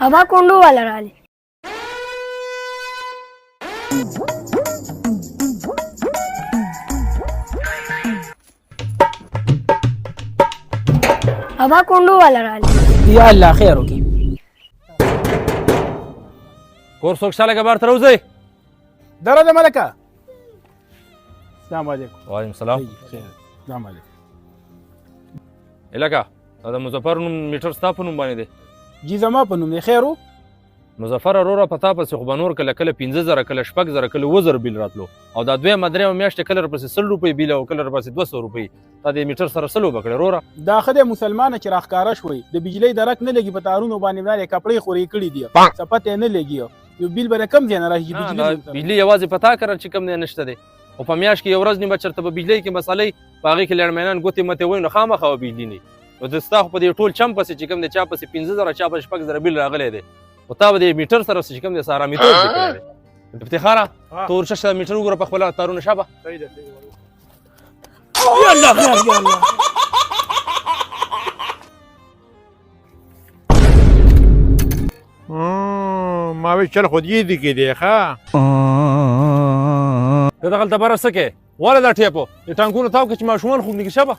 ابا کونډو والا رالی ابا کونډو والا رالی یا الله خیر وکړي. کور څوک شته لږه بهر ته راوځئ. درده ملکه. السلام علیکم. وعلیکم السلام. خیر. السلام علیکم. لکه دا د مظفر نوم میټر ستا په نوم باندې دی؟ جی زما په نوم دی. خیر و؟ مظفر وروره په تا پسې خو به نور کله کله 15,000 کله 6,000 کله 7,000 بیل راتلو او دا دویمه درېیمه میاشتې کله ورپسې 100 روپۍ بیل او کله ورپسې 200 روپۍ. تا د میټر سره څه لوبه کړې وروره؟ دا ښه دی مسلمانه چې راښکاره شوی د بجلۍ درک نه لګي په تارونو باندې دا کپړې خورې کړي دي څه پته یې نه لګي یو بیل به د کم ځای نه راشي چې بجلي یوازې په تا کړه چې کم دی نشته دی خو په میاشت کې یو ورځ نیمه چېرته به بجلۍ کې مسئلې په هغې کې لړمینان ګوتې متې وایي نو خامخا به بجلي نه وي نو د ستا خو په دې ټول چم پسې چې کوم دی چا پسې 15,000 چا پسې 6,000 بیل راغلی دی خو تا به د میټر سره چې کوم دی څه ارامېتوب دې کړی دی. افتخاره ته ورشه میټر وګوره په خپله تارونه شابه. یا الله خیر یا الله. ما وی چل خود یې دي کې دی ښه ته دغلته بره څه کوې واله دا ټیپو د ټانکونو تاو که چې ماشومان خوږ نږدې شابه.